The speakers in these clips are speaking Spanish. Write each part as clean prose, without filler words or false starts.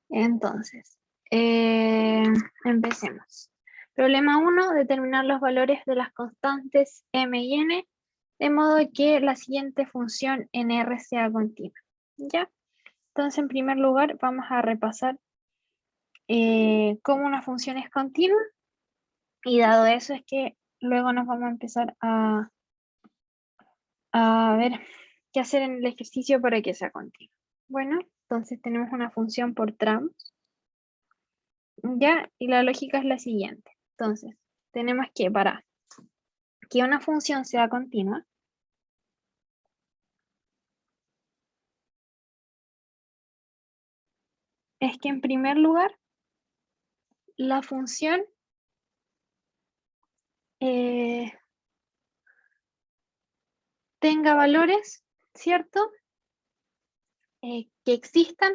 Entonces, empecemos. Problema 1, determinar los valores de las constantes m y n, de modo que la siguiente función en R sea continua. ¿Ya? Entonces, en primer lugar, vamos a repasar cómo una función es continua, y dado eso es que luego nos vamos a empezar a ver qué hacer en el ejercicio para que sea continua. Bueno, entonces tenemos una función por tramos. ¿Ya? Y la lógica es la siguiente. Entonces, tenemos que para que una función sea continua, es que en primer lugar, la función tenga valores, ¿cierto? Que existan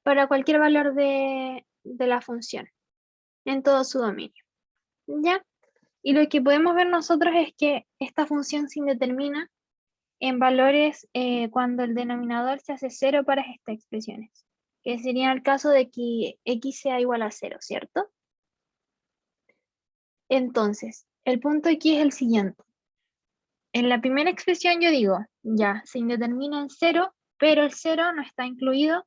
para cualquier valor de la función, en todo su dominio. ¿Ya? Y lo que podemos ver nosotros es que esta función se indetermina en valores cuando el denominador se hace 0 para estas expresiones, que sería el caso de que x sea igual a 0, ¿cierto? Entonces, el punto aquí es el siguiente. En la primera expresión yo digo, ya, se indetermina en 0, pero el 0 no está incluido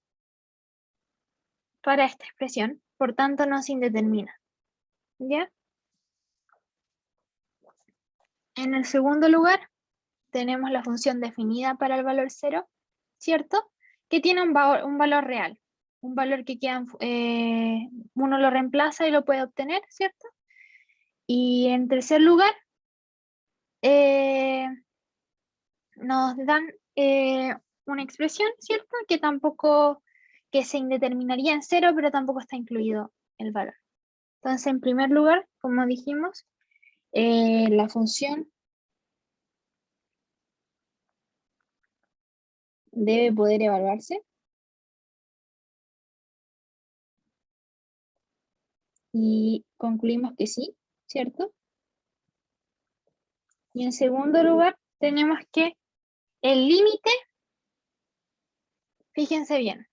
para esta expresión, por tanto no se indetermina. ¿Ya? En el segundo lugar, tenemos la función definida para el valor 0, ¿cierto? Que tiene un valor real, un valor que uno lo reemplaza y lo puede obtener, ¿cierto? Y en tercer lugar, eh, nos dan una expresión, ¿cierto? Que se indeterminaría en 0, pero tampoco está incluido el valor. Entonces, en primer lugar, como dijimos, la función debe poder evaluarse. Y concluimos que sí, ¿cierto? Y en segundo lugar, tenemos que el límite, fíjense bien,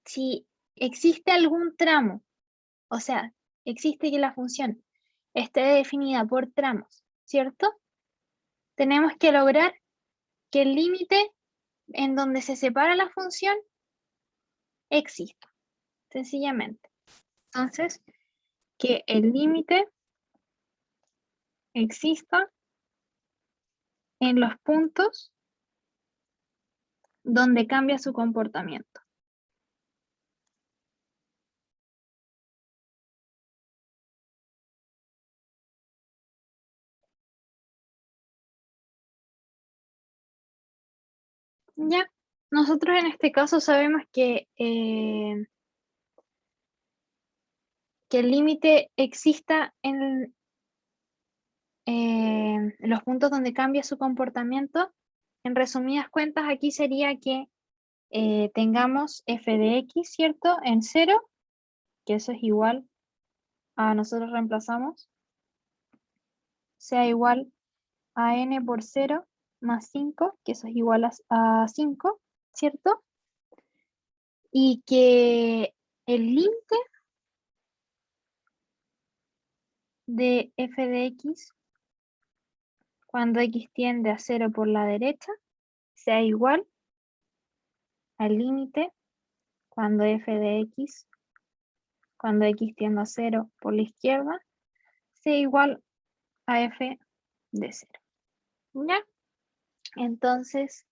si existe algún tramo, o sea, existe que la función esté definida por tramos, ¿cierto? Tenemos que lograr que el límite en donde se separa la función exista, sencillamente. Entonces, que el límite exista en los puntos donde cambia su comportamiento. Ya, nosotros en este caso sabemos que el límite exista en los puntos donde cambia su comportamiento. En resumidas cuentas, aquí sería que tengamos f de x, ¿cierto? En 0, que eso es igual a, nosotros reemplazamos, sea igual a n por 0 más 5, que eso es igual a 5, ¿cierto? Y que el límite de f de x cuando x tiende a 0 por la derecha sea igual al límite cuando f de x, cuando x tiende a 0 por la izquierda, sea igual a f de 0. ¿Ya? Entonces,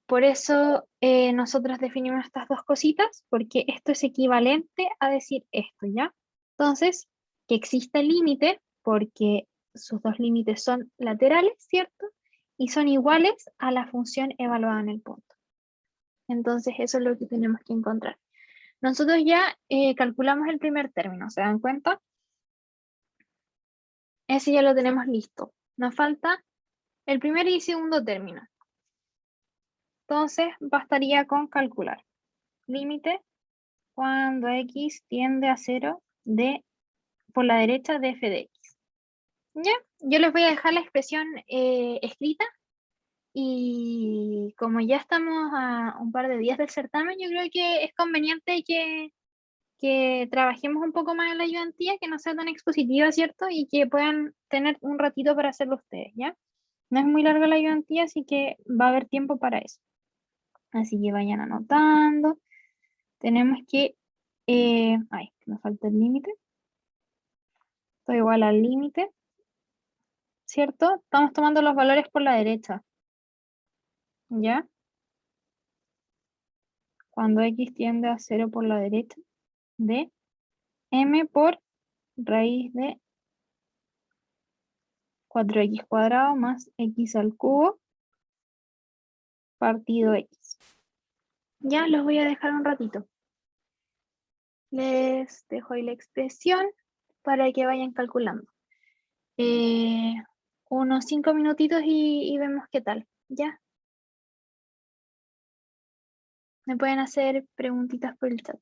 por eso nosotros definimos estas dos cositas, porque esto es equivalente a decir esto, ¿ya? Entonces, que existe el límite, porque sus dos límites son laterales, ¿cierto? Y son iguales a la función evaluada en el punto. Entonces, eso es lo que tenemos que encontrar. Nosotros ya calculamos el primer término, ¿se dan cuenta? Ese ya lo tenemos listo. Nos falta el primer y segundo término. Entonces, bastaría con calcular. Límite cuando x tiende a 0 por la derecha de f de x. ¿Ya? Yo les voy a dejar la expresión escrita Y como ya estamos a un par de días del certamen, yo creo que es conveniente que trabajemos un poco más en la ayudantía, que no sea tan expositiva, ¿cierto? Y que puedan tener un ratito para hacerlo ustedes, ¿ya? No es muy larga la ayudantía, así que va a haber tiempo para eso. Así que vayan anotando. Tenemos que... ay, me falta el límite. Esto igual al límite, ¿cierto? Estamos tomando los valores por la derecha, ¿ya? Cuando x tiende a 0 por la derecha, de m por raíz de 4x cuadrado más x al cubo partido x. Ya los voy a dejar un ratito. Les dejo ahí la expresión para que vayan calculando. Eh, unos 5 minutitos y vemos qué tal. Ya, me pueden hacer preguntitas por el chat.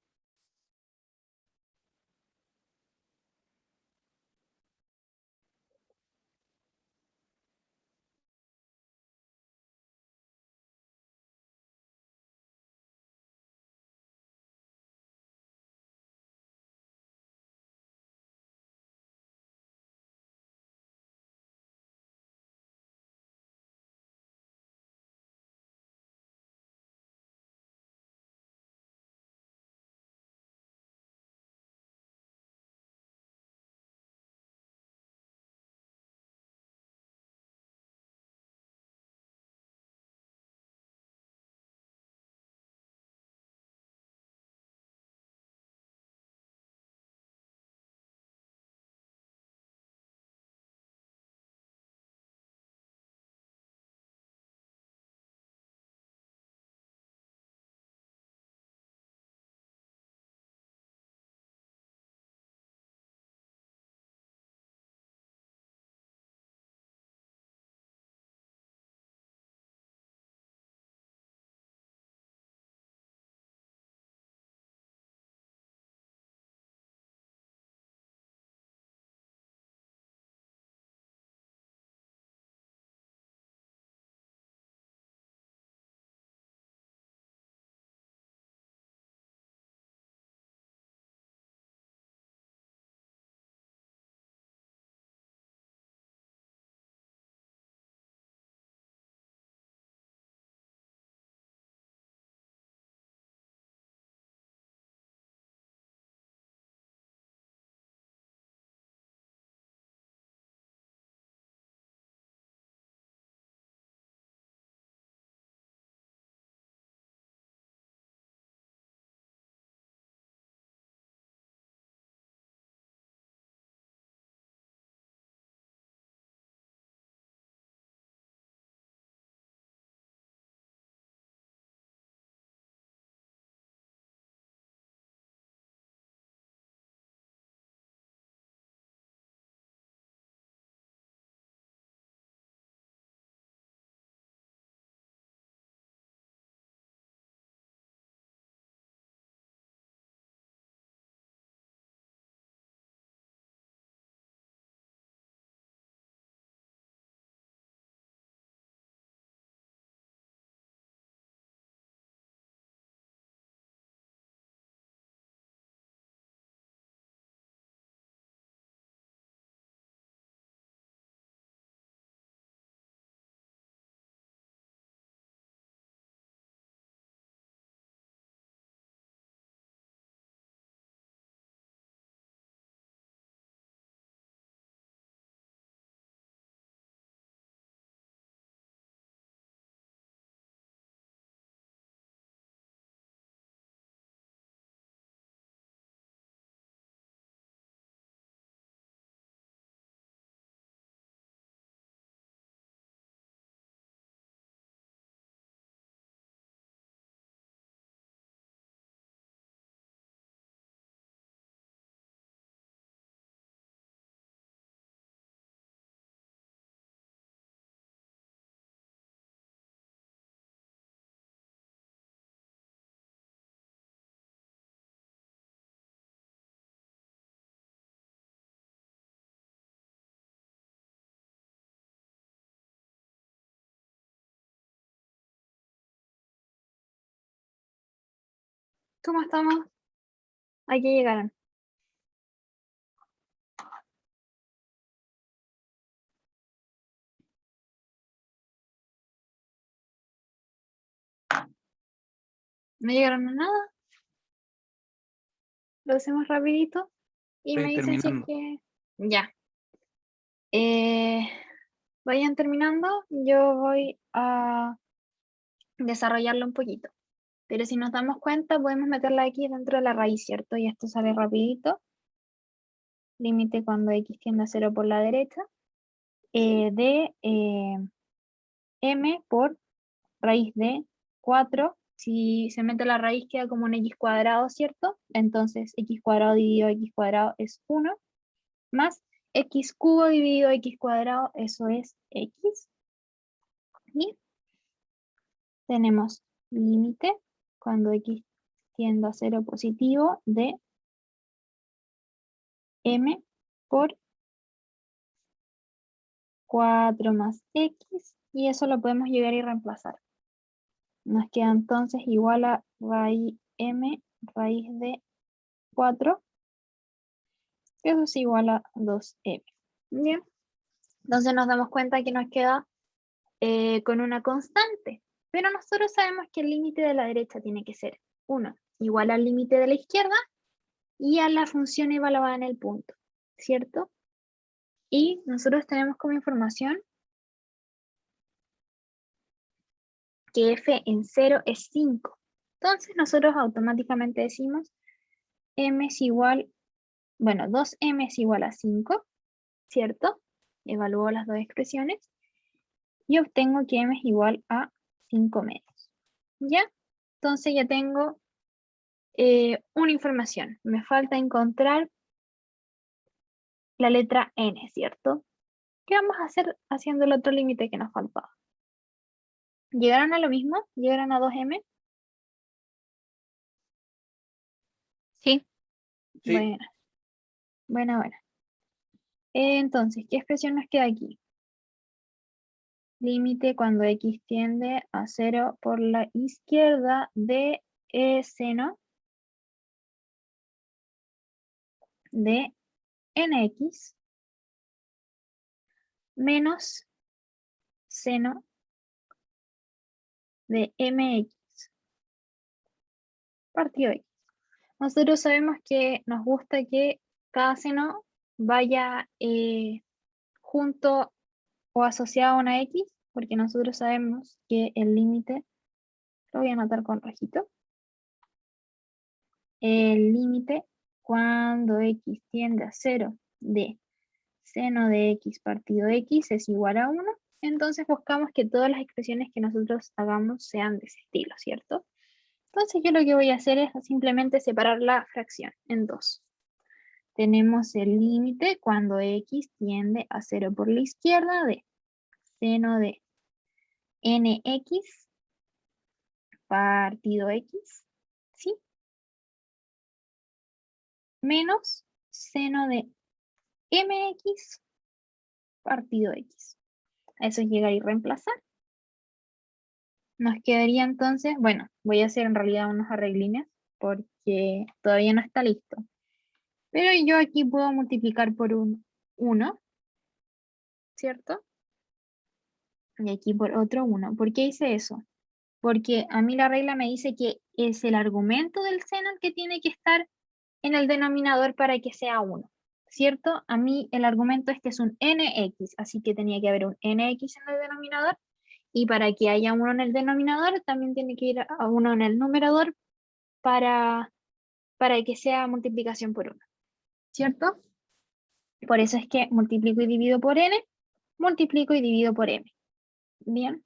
¿Cómo estamos? Aquí llegaron. No llegaron a nada. Lo hacemos rapidito. Y Estoy me dicen si es terminando. que... Ya. Vayan terminando. Yo voy a desarrollarlo un poquito. Pero si nos damos cuenta, podemos meterla aquí dentro de la raíz, ¿cierto? Y esto sale rapidito. Límite cuando x tiende a 0 por la derecha. De m por raíz de 4. Si se mete la raíz queda como un x cuadrado, ¿cierto? Entonces x cuadrado dividido x cuadrado es 1. Más x cubo dividido x cuadrado, eso es x. Y tenemos límite cuando x tiende a 0 positivo de m por 4 más x, y eso lo podemos llegar y reemplazar. Nos queda entonces igual a raíz m raíz de 4, que eso es igual a 2m. Bien, entonces nos damos cuenta que nos queda con una constante, pero nosotros sabemos que el límite de la derecha tiene que ser 1 igual al límite de la izquierda y a la función evaluada en el punto, ¿cierto? Y nosotros tenemos como información que f en 0 es 5. Entonces nosotros automáticamente decimos m es igual, bueno, 2m es igual a 5, ¿cierto? Evalúo las dos expresiones y obtengo que m es igual a 5 medios. ¿Ya? Entonces ya tengo una información. Me falta encontrar la letra n, ¿cierto? ¿Qué vamos a hacer haciendo el otro límite que nos faltaba? ¿Llegaron a lo mismo? ¿Llegaron a 2m? Sí. Sí. Buena. Buena. Entonces, ¿qué expresión nos queda aquí? Límite cuando x tiende a 0 por la izquierda de seno de nx menos seno de mx partido x. Nosotros sabemos que nos gusta que cada seno vaya junto o asociado a una x, porque nosotros sabemos que el límite, lo voy a anotar con rojito, el límite cuando x tiende a 0 de seno de x partido x es igual a 1, entonces buscamos que todas las expresiones que nosotros hagamos sean de ese estilo, ¿cierto? Entonces yo lo que voy a hacer es simplemente separar la fracción en dos. Tenemos el límite cuando x tiende a 0 por la izquierda de seno de nx partido x, ¿sí? Menos seno de mx partido x. A eso llega y reemplazar. Nos quedaría entonces, bueno, voy a hacer en realidad unos arreglines porque todavía no está listo. Pero yo aquí puedo multiplicar por un 1, ¿cierto? Y aquí por otro 1. ¿Por qué hice eso? Porque a mí la regla me dice que es el argumento del seno el que tiene que estar en el denominador para que sea 1, ¿cierto? A mí el argumento es que es un nx, así que tenía que haber un nx en el denominador, y para que haya 1 en el denominador también tiene que ir a 1 en el numerador para que sea multiplicación por 1, ¿cierto? Por eso es que multiplico y divido por n, multiplico y divido por m. Bien,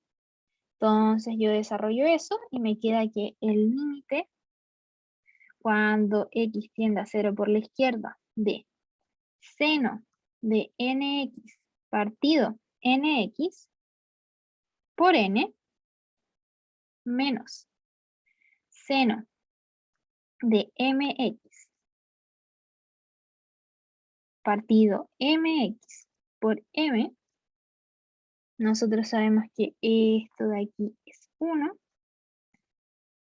entonces yo desarrollo eso y me queda que el límite cuando x tiende a 0 por la izquierda de seno de nx partido nx por n menos seno de mx partido mx por m, nosotros sabemos que esto de aquí es 1,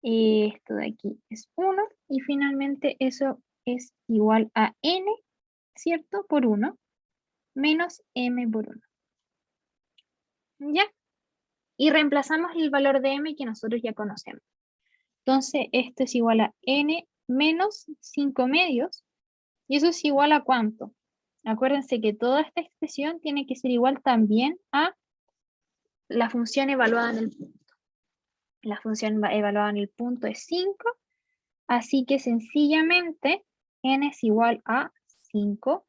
Y esto de aquí es 1. Y finalmente eso es igual a n, ¿cierto? Por 1 menos m por 1. ¿Ya? Y reemplazamos el valor de m que nosotros ya conocemos. Entonces, esto es igual a n menos 5 medios. ¿Y eso es igual a cuánto? Acuérdense que toda esta expresión tiene que ser igual también a la función evaluada en el punto. La función evaluada en el punto es 5, así que sencillamente n es igual a 5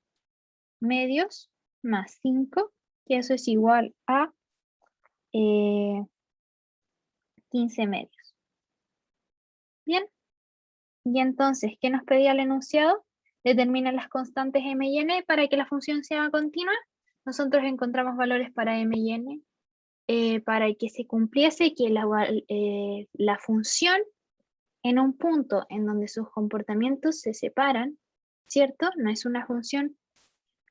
medios más 5, que eso es igual a 15 medios. Bien, y entonces, ¿qué nos pedía el enunciado? Determina las constantes m y n para que la función sea continua. Nosotros encontramos valores para m y n para que se cumpliese que la función en un punto en donde sus comportamientos se separan, ¿cierto? No es una función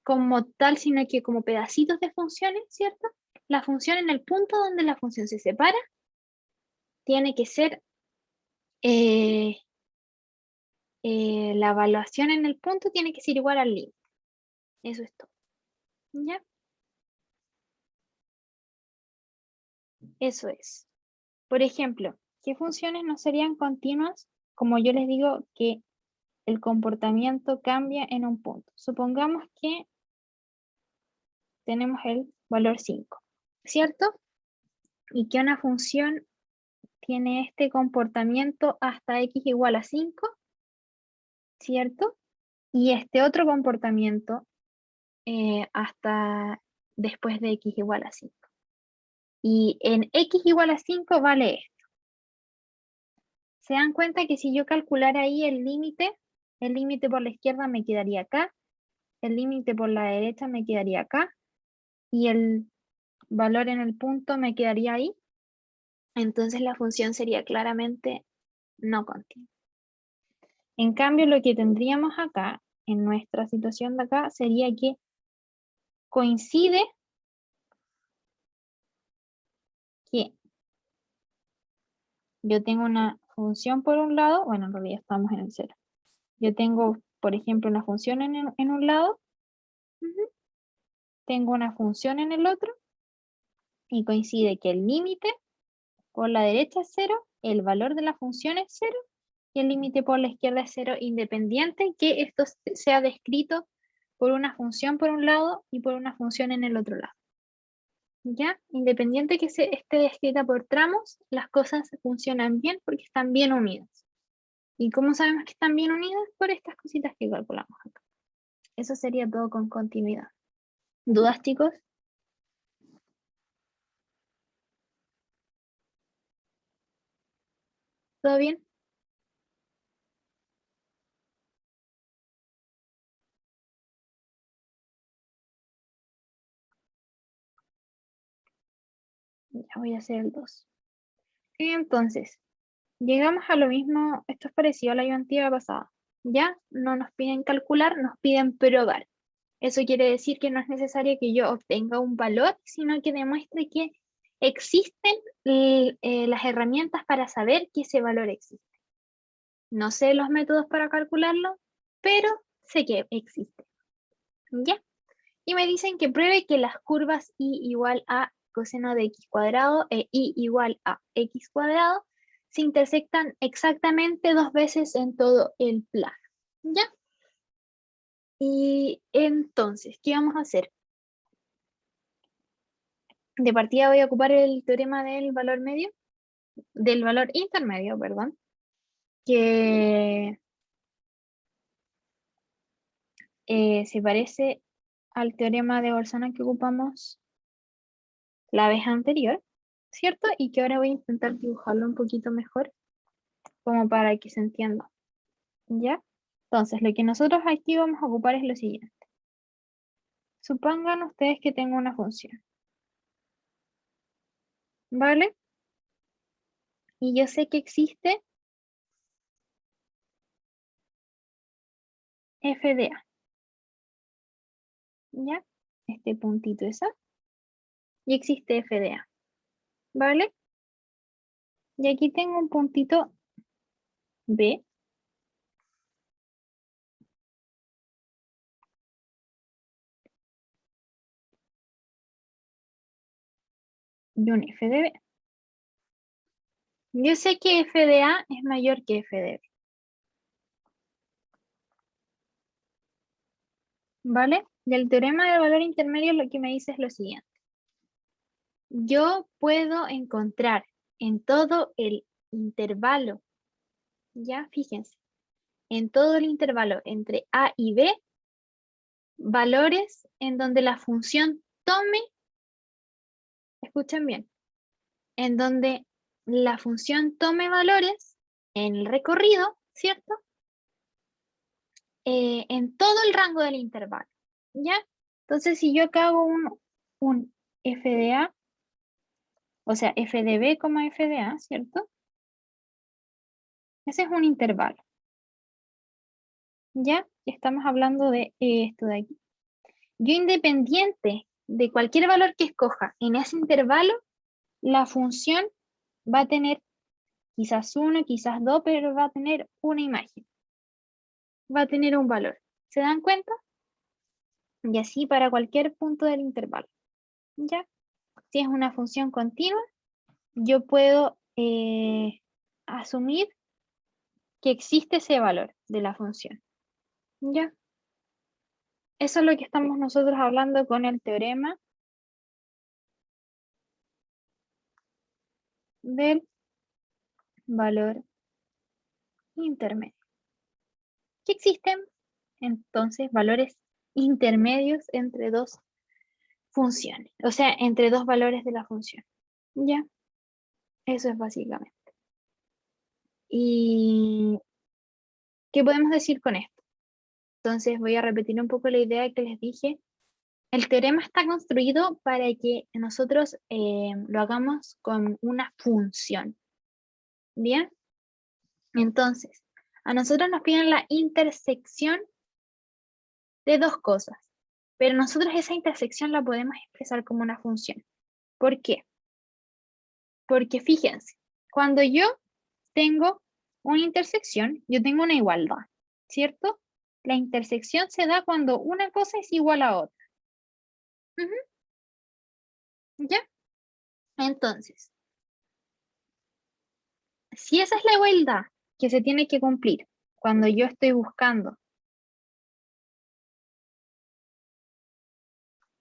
como tal, sino que como pedacitos de funciones, ¿cierto? La función en el punto donde la función se separa tiene que ser la evaluación en el punto tiene que ser igual al límite. Eso es todo. ¿Ya? Eso es. Por ejemplo, ¿qué funciones no serían continuas? Como yo les digo que el comportamiento cambia en un punto. Supongamos que tenemos el valor 5, ¿cierto? Y que una función tiene este comportamiento hasta x igual a 5, ¿cierto? Y este otro comportamiento hasta después de x igual a 5. Y en x igual a 5 vale esto. ¿Se dan cuenta que si yo calculara ahí el límite por la izquierda me quedaría acá, el límite por la derecha me quedaría acá, y el valor en el punto me quedaría ahí? Entonces la función sería claramente no continua. En cambio, lo que tendríamos acá, en nuestra situación de acá, sería que coincide que yo tengo una función por un lado, bueno, en realidad estamos en el 0. Yo tengo, por ejemplo, una función en un lado, tengo una función en el otro, y coincide que el límite por la derecha es 0, el valor de la función es 0, y el límite por la izquierda es 0, independiente que esto sea descrito por una función por un lado y por una función en el otro lado. ¿Ya? Independiente que esté descrita por tramos, las cosas funcionan bien porque están bien unidas. ¿Y cómo sabemos que están bien unidas? Por estas cositas que calculamos acá. Eso sería todo con continuidad. ¿Dudas, chicos? ¿Todo bien? Ya voy a hacer el 2. Entonces, llegamos a lo mismo, esto es parecido a la ayudantiva pasada. Ya no nos piden calcular, nos piden probar. Eso quiere decir que no es necesario que yo obtenga un valor, sino que demuestre que existen las herramientas para saber que ese valor existe. No sé los métodos para calcularlo, pero sé que existe. ¿Ya? Y me dicen que pruebe que las curvas y igual a coseno de x cuadrado e y igual a x cuadrado se intersectan exactamente 2 veces en todo el plano. ¿Ya? Y entonces, ¿qué vamos a hacer? De partida voy a ocupar el teorema del valor medio, del valor intermedio, perdón, que se parece al teorema de Bolzano que ocupamos la vez anterior, ¿cierto? Y que ahora voy a intentar dibujarlo un poquito mejor, como para que se entienda, ¿ya? Entonces, lo que nosotros aquí vamos a ocupar es lo siguiente. Supongan ustedes que tengo una función, ¿vale? Y yo sé que existe f de a, ¿ya? Este puntito es a, y existe f de a, ¿vale? Y aquí tengo un puntito B y un f de B. Yo sé que f de A es mayor que f de B. ¿Vale? Del teorema del valor intermedio lo que me dice es lo siguiente. Yo puedo encontrar en todo el intervalo, ya fíjense, en todo el intervalo entre A y B, valores en donde la función tome, escuchen bien, en donde la función tome valores en el recorrido, ¿cierto? En todo el rango del intervalo, ¿ya? Entonces, si yo acá hago un f de A, o sea, f de B, f de A, ¿cierto? Ese es un intervalo, ¿ya? Estamos hablando de esto de aquí. Yo, independiente de cualquier valor que escoja en ese intervalo, la función va a tener quizás 1, quizás 2, pero va a tener una imagen. Va a tener un valor. ¿Se dan cuenta? Y así para cualquier punto del intervalo. ¿Ya? Si es una función continua, yo puedo asumir que existe ese valor de la función. ¿Ya? Eso es lo que estamos nosotros hablando con el teorema del valor intermedio. ¿Qué existen? Entonces, valores intermedios entre dos funciones, o sea, entre dos valores de la función. ¿Ya? Eso es básicamente. ¿Y qué podemos decir con esto? Entonces voy a repetir un poco la idea que les dije. El teorema está construido para que nosotros lo hagamos con una función. ¿Bien? Entonces, a nosotros nos piden la intersección de dos cosas, pero nosotros esa intersección la podemos expresar como una función. ¿Por qué? Porque fíjense, cuando yo tengo una intersección, yo tengo una igualdad, ¿cierto? La intersección se da cuando una cosa es igual a otra. ¿Ya? Entonces, si esa es la igualdad que se tiene que cumplir cuando yo estoy buscando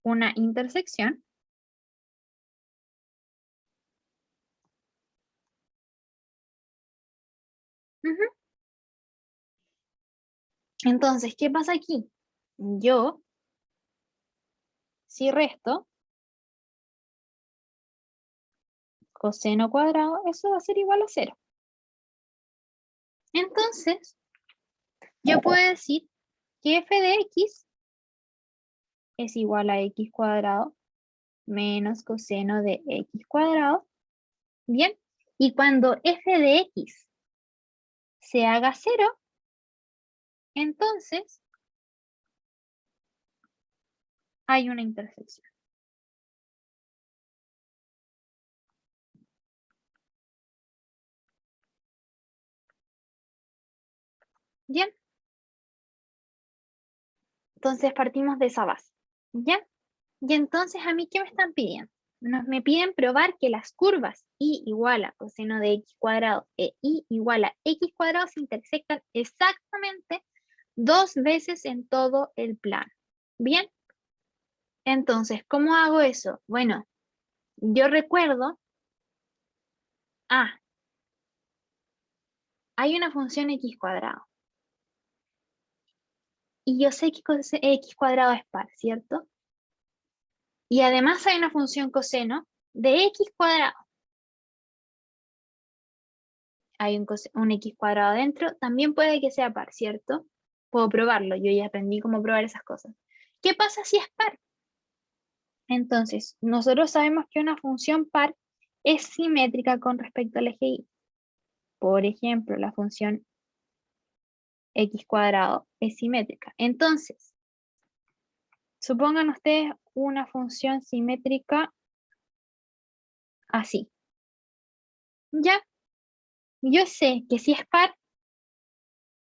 una intersección, entonces, ¿qué pasa aquí? Yo, si resto coseno cuadrado, eso va a ser igual a 0. Entonces, yo puedo decir que f de x es igual a x cuadrado menos coseno de x cuadrado. Bien, y cuando f de x se haga 0, entonces hay una intersección. Bien, entonces partimos de esa base. ¿Ya? Y entonces, ¿a mí qué me están pidiendo? Me piden probar que las curvas y igual a coseno de x cuadrado e y igual a x cuadrado se intersectan exactamente 2 veces en todo el plano. ¿Bien? Entonces, ¿cómo hago eso? Bueno, yo recuerdo, hay una función x cuadrado. Y yo sé que x cuadrado es par, ¿cierto? Y además hay una función coseno de x cuadrado. Hay un x cuadrado dentro, también puede que sea par, ¿cierto? Puedo probarlo, yo ya aprendí cómo probar esas cosas. ¿Qué pasa si es par? Entonces, nosotros sabemos que una función par es simétrica con respecto al eje y. Por ejemplo, la función x cuadrado es simétrica. Entonces, supongan ustedes una función simétrica así. ¿Ya? Yo sé que si es par,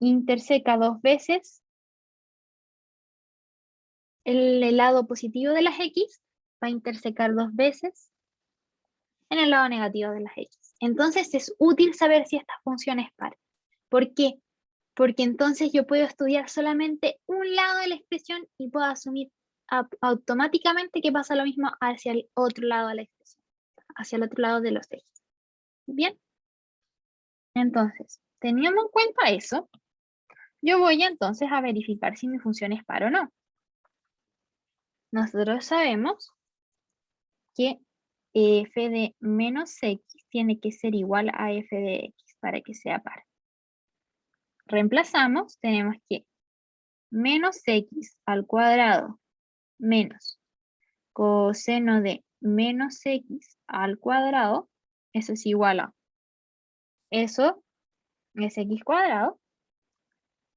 interseca 2 veces el lado positivo de las X, va a intersecar 2 veces en el lado negativo de las X. Entonces es útil saber si esta función es par. ¿Por qué? Porque entonces yo puedo estudiar solamente un lado de la expresión y puedo asumir automáticamente que pasa lo mismo hacia el otro lado de la expresión, hacia el otro lado de los ejes. Bien, entonces, teniendo en cuenta eso, yo voy entonces a verificar si mi función es par o no. Nosotros sabemos que f de menos x tiene que ser igual a f de x para que sea par. Reemplazamos, tenemos que menos x al cuadrado menos coseno de menos x al cuadrado, eso es igual a, eso es x cuadrado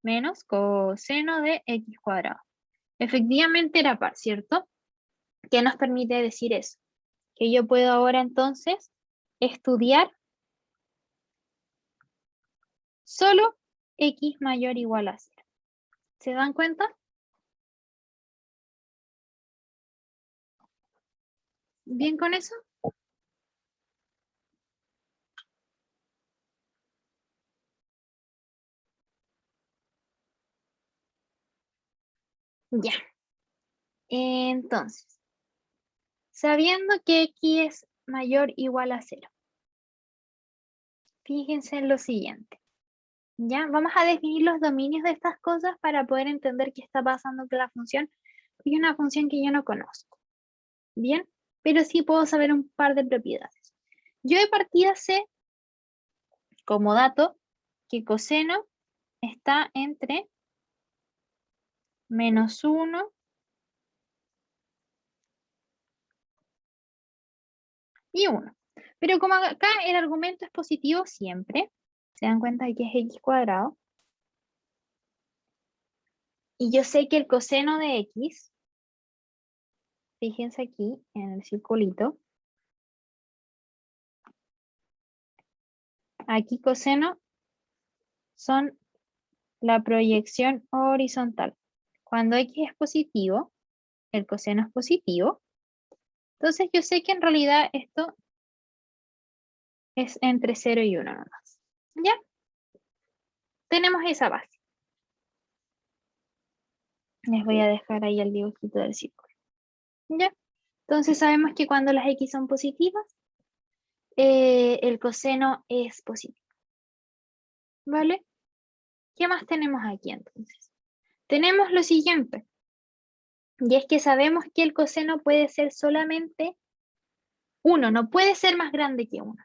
menos coseno de x cuadrado. Efectivamente era par, ¿cierto? ¿Qué nos permite decir eso? Que yo puedo ahora entonces estudiar solo x mayor o igual a 0. ¿Se dan cuenta? ¿Bien con eso? Ya. Entonces, sabiendo que x es mayor o igual a 0, fíjense en lo siguiente. ¿Ya? Vamos a definir los dominios de estas cosas para poder entender qué está pasando con la función. Porque es una función que yo no conozco. ¿Bien? Pero sí puedo saber un par de propiedades. Yo de partida sé, como dato, que coseno está entre menos 1 y 1. Pero como acá el argumento es positivo siempre, se dan cuenta de que es x cuadrado, y yo sé que el coseno de x, fíjense aquí en el circulito, aquí coseno son la proyección horizontal. Cuando x es positivo, el coseno es positivo, entonces yo sé que en realidad esto es entre 0 y 1 nomás. ¿Ya? Tenemos esa base. Les voy a dejar ahí el dibujito del círculo. ¿Ya? Entonces sabemos que cuando las x son positivas, el coseno es positivo. ¿Vale? ¿Qué más tenemos aquí entonces? Tenemos lo siguiente. Y es que sabemos que el coseno puede ser solamente 1, no puede ser más grande que 1.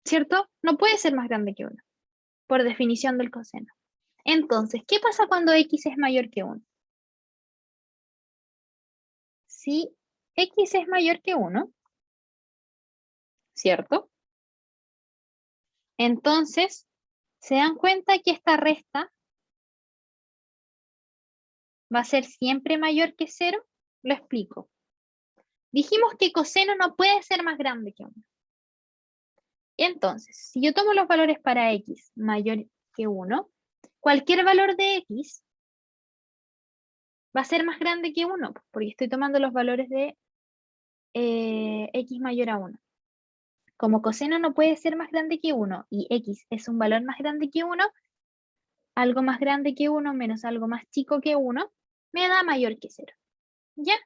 ¿Cierto? No puede ser más grande que 1, por definición del coseno. Entonces, ¿qué pasa cuando x es mayor que 1? Si x es mayor que 1, ¿cierto? Entonces, ¿se dan cuenta que esta resta va a ser siempre mayor que 0? Lo explico. Dijimos que coseno no puede ser más grande que 1. Entonces, si yo tomo los valores para x mayor que 1, cualquier valor de x va a ser más grande que 1, porque estoy tomando los valores de x mayor a 1. Como coseno no puede ser más grande que 1 y x es un valor más grande que 1, algo más grande que 1 menos algo más chico que 1 me da mayor que 0. ¿Ya?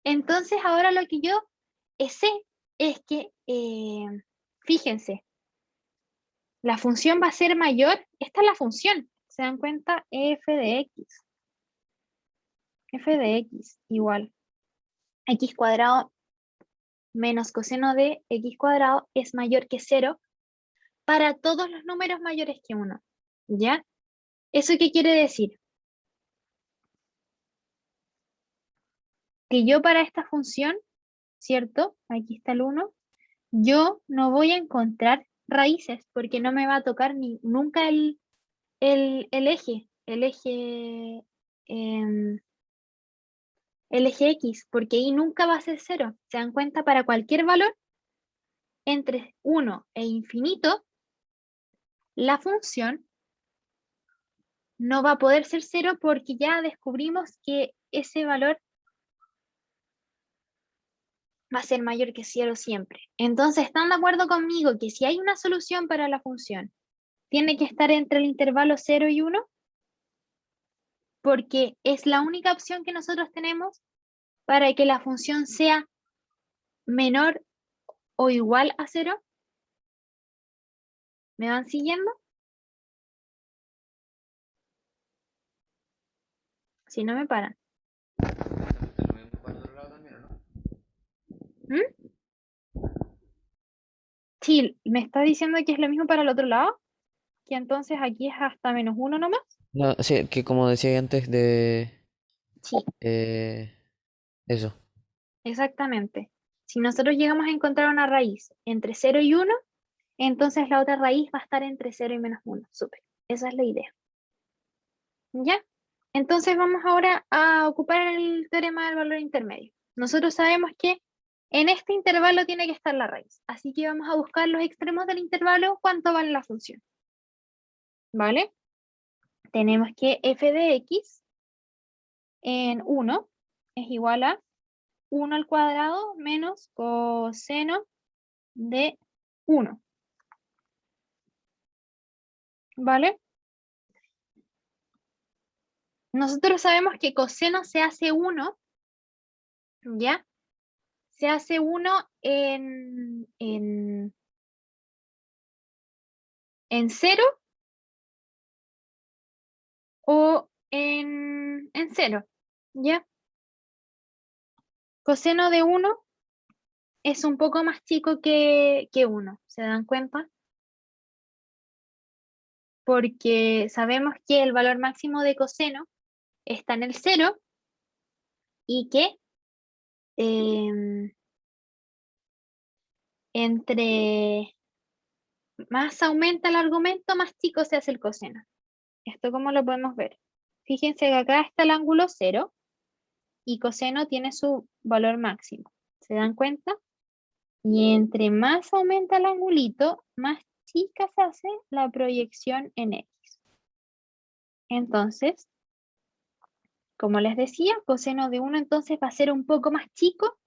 Entonces ahora lo que yo sé es que, fíjense, la función va a ser mayor. Esta es la función. ¿Se dan cuenta? F de x. F de x igual x cuadrado menos coseno de x cuadrado es mayor que 0 para todos los números mayores que 1. ¿Ya? ¿Eso qué quiere decir? Que yo para esta función, ¿cierto? Aquí está el 1. Yo no voy a encontrar raíces porque no me va a tocar nunca el eje. El eje X, porque ahí nunca va a ser 0. ¿Se dan cuenta? Para cualquier valor entre 1 e infinito, la función no va a poder ser 0 porque ya descubrimos que ese valor va a ser mayor que 0 siempre. Entonces, ¿están de acuerdo conmigo que si hay una solución para la función, tiene que estar entre el intervalo 0 y 1? Porque es la única opción que nosotros tenemos para que la función sea menor o igual a 0. ¿Me van siguiendo? Si no me paran. ¿Mm? Sí, me está diciendo que es lo mismo para el otro lado, que entonces aquí es hasta -1 nomás. No, sí, que como decía antes de Sí, eh, eso. exactamente. Si nosotros llegamos a encontrar una raíz entre 0 y 1, entonces la otra raíz va a estar entre 0 y -1. Súper. Esa es la idea. ¿Ya? Entonces vamos ahora a ocupar el teorema del valor intermedio. Nosotros sabemos que en este intervalo tiene que estar la raíz. Así que vamos a buscar los extremos del intervalo, cuánto vale la función. ¿Vale? Tenemos que f de x en 1 es igual a 1 al cuadrado menos coseno de 1. ¿Vale? Nosotros sabemos que coseno se hace 1, ¿ya? Se hace 1 en 0 o en 0, ¿ya? Coseno de 1 es un poco más chico que 1, ¿se dan cuenta? Porque sabemos que el valor máximo de coseno está en el 0 y que entre más aumenta el argumento, más chico se hace el coseno. ¿Esto cómo lo podemos ver? Fíjense que acá está el ángulo 0 y coseno tiene su valor máximo. ¿Se dan cuenta? Y entre más aumenta el angulito, más chica se hace la proyección en X. Entonces, como les decía, coseno de 1 entonces va a ser un poco más chico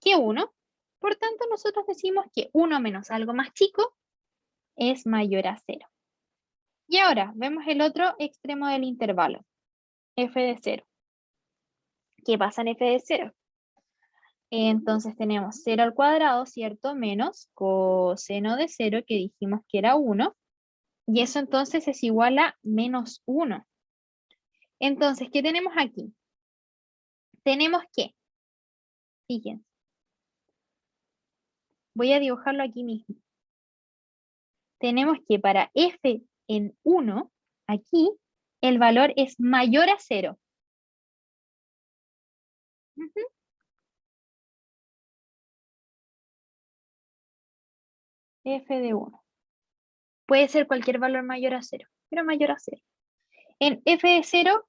que 1. Por tanto, nosotros decimos que 1 menos algo más chico es mayor a 0. Y ahora vemos el otro extremo del intervalo, f de 0. ¿Qué pasa en f de 0? Entonces tenemos 0 al cuadrado, ¿cierto? Menos coseno de 0, que dijimos que era 1. Y eso entonces es igual a -1. Entonces, ¿qué tenemos aquí? Tenemos que, fíjense, voy a dibujarlo aquí mismo. Tenemos que para f en 1, aquí, el valor es mayor a 0. Ujú. F de 1. Puede ser cualquier valor mayor a 0, pero mayor a 0. En f de 0,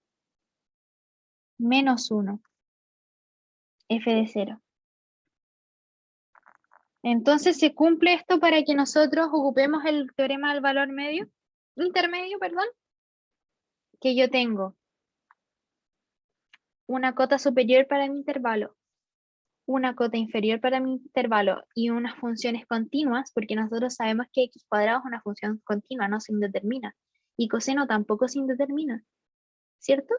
-1. F de 0. Entonces se cumple esto para que nosotros ocupemos el teorema del valor intermedio, perdón, que yo tengo una cota superior para mi intervalo, una cota inferior para mi intervalo y unas funciones continuas, porque nosotros sabemos que x cuadrado es una función continua, no se indetermina, y coseno tampoco se indetermina, ¿cierto?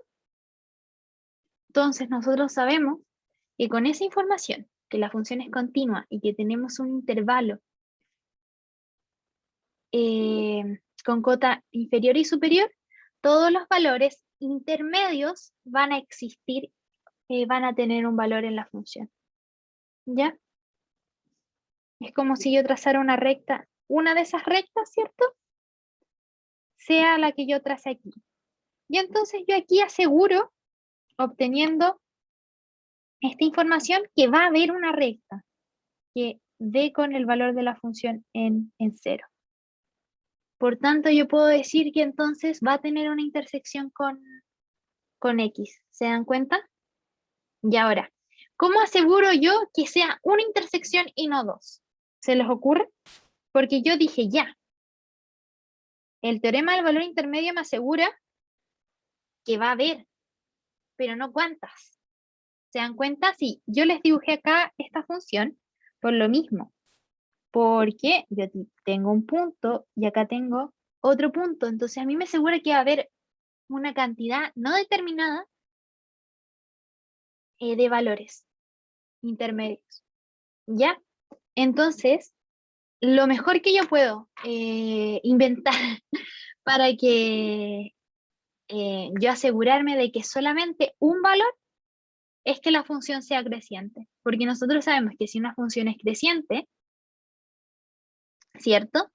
Entonces nosotros sabemos que con esa información, que la función es continua y que tenemos un intervalo con cota inferior y superior, todos los valores intermedios van a existir, van a tener un valor en la función. ¿Ya? Es como si yo trazara una recta, una de esas rectas, ¿cierto? Sea la que yo trace aquí. Y entonces yo aquí aseguro, obteniendo esta información, que va a haber una recta que dé con el valor de la función en 0. Por tanto, yo puedo decir que entonces va a tener una intersección con X. ¿Se dan cuenta? Y ahora, ¿cómo aseguro yo que sea una intersección y no dos? ¿Se les ocurre? Porque yo dije ya. El teorema del valor intermedio me asegura que va a haber, pero no cuántas. ¿Se dan cuenta? Si yo les dibujé acá esta función, por lo mismo, porque yo tengo un punto y acá tengo otro punto, entonces a mí me asegura que va a haber una cantidad no determinada de valores intermedios, ¿ya? Entonces, lo mejor que yo puedo inventar para que yo asegurarme de que solamente un valor es que la función sea creciente, porque nosotros sabemos que si una función es creciente, ¿cierto?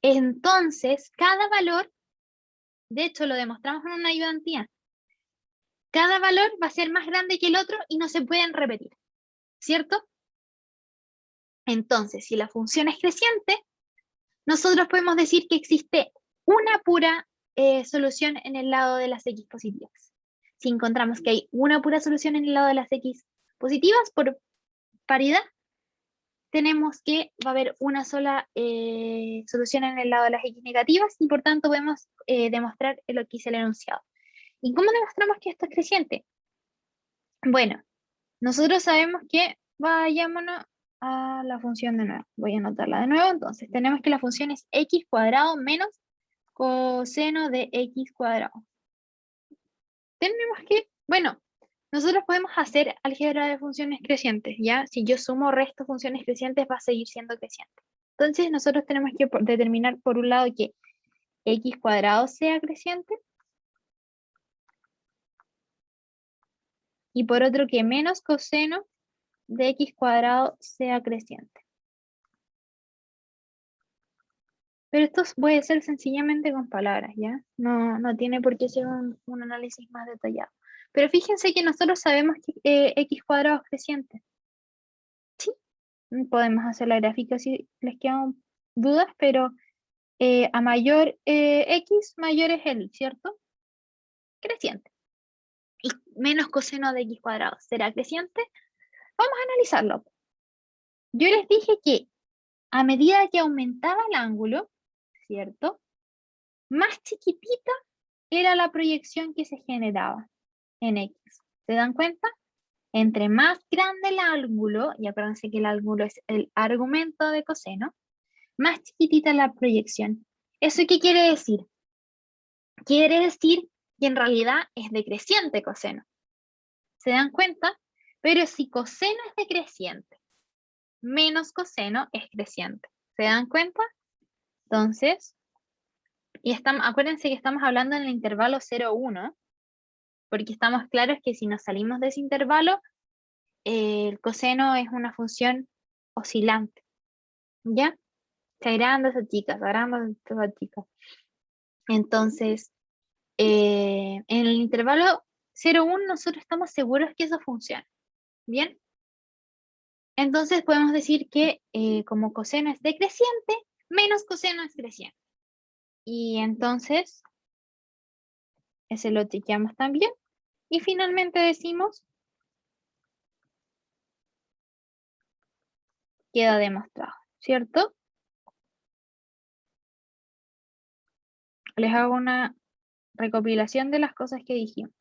Entonces, cada valor, de hecho lo demostramos en una ayudantía, cada valor va a ser más grande que el otro y no se pueden repetir, ¿cierto? Entonces, si la función es creciente, nosotros podemos decir que existe una pura solución en el lado de las x positivas. Si encontramos que hay una pura solución en el lado de las x positivas, por paridad, tenemos que va a haber una sola solución en el lado de las x negativas y por tanto podemos demostrar lo que hice el enunciado. ¿Y cómo demostramos que esto es creciente? Bueno, nosotros sabemos que, vayámonos a la función de nuevo. Voy a anotarla de nuevo. Entonces, tenemos que la función es x cuadrado menos coseno de x cuadrado. Tenemos que, bueno, nosotros podemos hacer álgebra de funciones crecientes, ¿ya? Si yo sumo o resto funciones crecientes, va a seguir siendo creciente. Entonces, nosotros tenemos que determinar, por un lado, que x cuadrado sea creciente, y por otro, que menos coseno de x cuadrado sea creciente. Pero esto puede ser sencillamente con palabras, ¿ya? No tiene por qué ser un análisis más detallado. Pero fíjense que nosotros sabemos que x cuadrado es creciente. Sí, podemos hacer la gráfica si les quedan dudas, pero a mayor x, mayor es el, ¿cierto? Creciente. Y menos coseno de x cuadrado, ¿será creciente? Vamos a analizarlo. Yo les dije que a medida que aumentaba el ángulo, ¿cierto? Más chiquitita era la proyección que se generaba en X. ¿Se dan cuenta? Entre más grande el ángulo, y acuérdense que el ángulo es el argumento de coseno, más chiquitita la proyección. ¿Eso qué quiere decir? Quiere decir que en realidad es decreciente coseno. ¿Se dan cuenta? Pero si coseno es decreciente, menos coseno es creciente. ¿Se dan cuenta? Entonces, acuérdense que estamos hablando en el intervalo 0,1, porque estamos claros que si nos salimos de ese intervalo, el coseno es una función oscilante, ¿ya? Se agrandan esas chicas, agrandando esas chicas. Entonces, en el intervalo 0,1 nosotros estamos seguros que eso funciona, ¿bien? Entonces podemos decir que como coseno es decreciente, menos coseno es creciente. Y entonces, ese lo chequeamos también. Y finalmente decimos, queda demostrado, ¿cierto? Les hago una recopilación de las cosas que dijimos.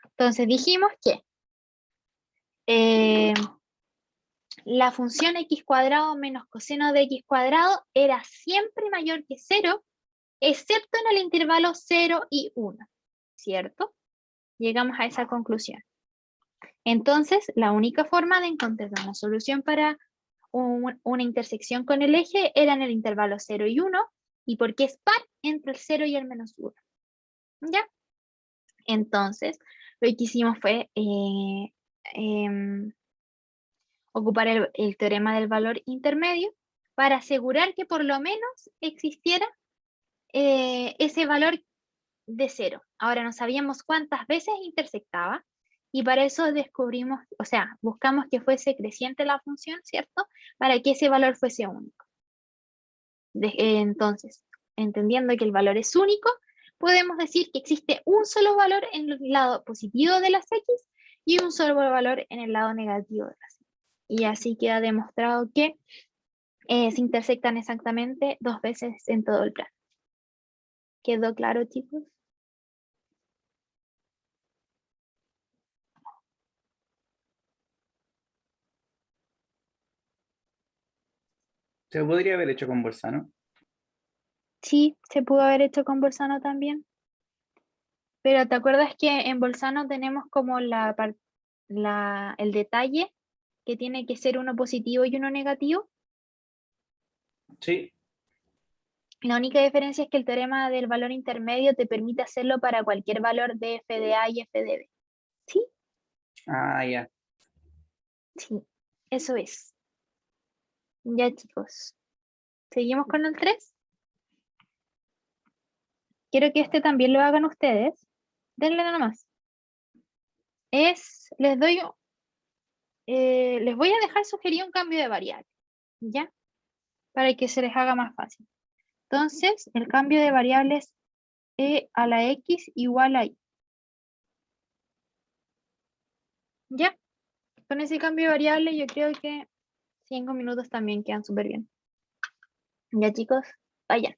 Entonces dijimos que la función x cuadrado menos coseno de x cuadrado era siempre mayor que 0, excepto en el intervalo 0 y 1, ¿cierto? Llegamos a esa conclusión. Entonces, la única forma de encontrar una solución para una intersección con el eje era en el intervalo 0 y 1, y porque es par entre el 0 y el menos 1. ¿Ya? Entonces, lo que hicimos fue ocupar el teorema del valor intermedio para asegurar que por lo menos existiera ese valor de 0. Ahora no sabíamos cuántas veces intersectaba y para eso descubrimos, o sea, buscamos que fuese creciente la función, ¿cierto? Para que ese valor fuese único. Entonces, entendiendo que el valor es único, podemos decir que existe un solo valor en el lado positivo de las x y un solo valor en el lado negativo de las x. Y así queda demostrado que se intersectan exactamente 2 veces en todo el plano. ¿Quedó claro, chicos? Se podría haber hecho con Bolzano. Sí, se pudo haber hecho con Bolzano también. Pero ¿te acuerdas que en Bolzano tenemos como el detalle que tiene que ser uno positivo y uno negativo? Sí. La única diferencia es que el teorema del valor intermedio te permite hacerlo para cualquier valor de f de A y f de B. ¿Sí? Ah, ya. Sí, eso es. Ya, chicos. ¿Seguimos con el 3? Quiero que este también lo hagan ustedes. Denle nada más. Les voy a dejar sugerido un cambio de variable, ¿ya? Para que se les haga más fácil. Entonces, el cambio de variable es e a la x igual a y. ¿Ya? Con ese cambio de variable yo creo que 5 minutos también quedan súper bien. Ya, chicos, vayan.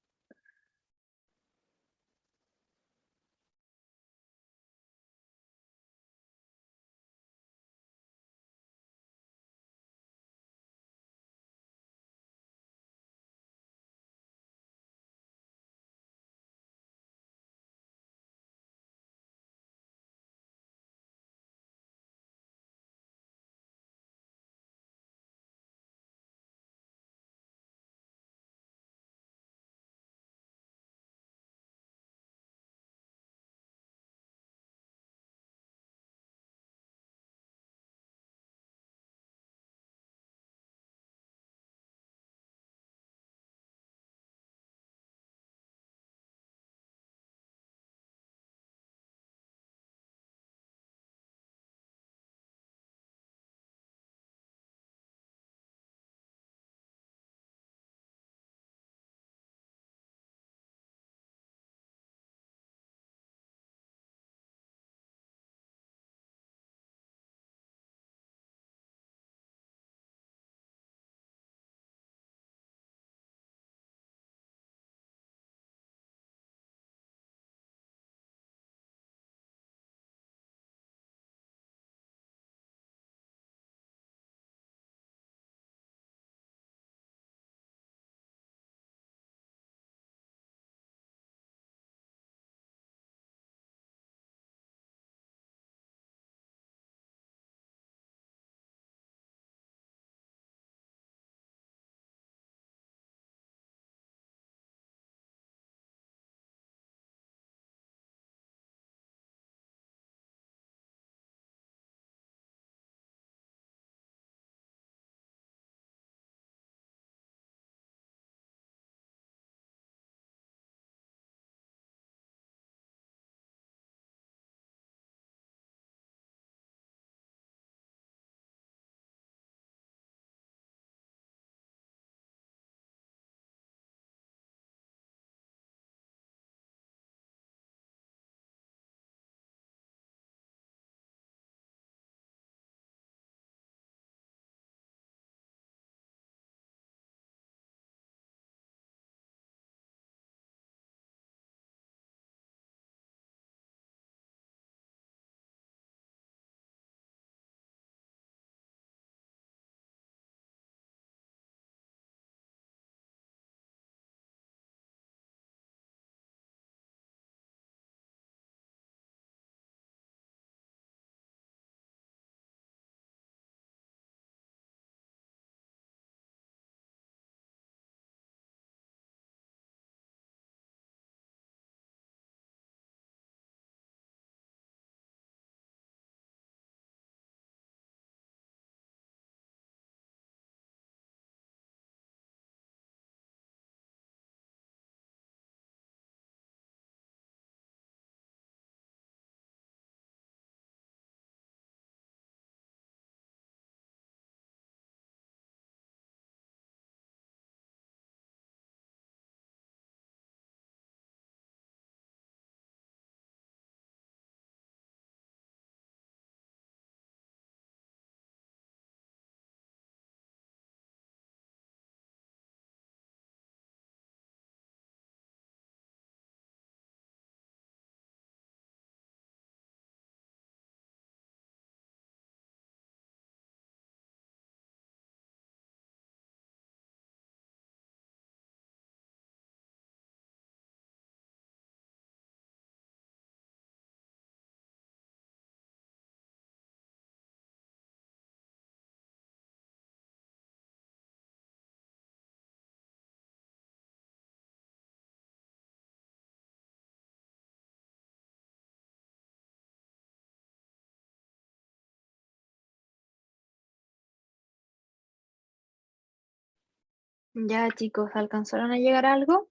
Ya, chicos, ¿alcanzaron a llegar a algo?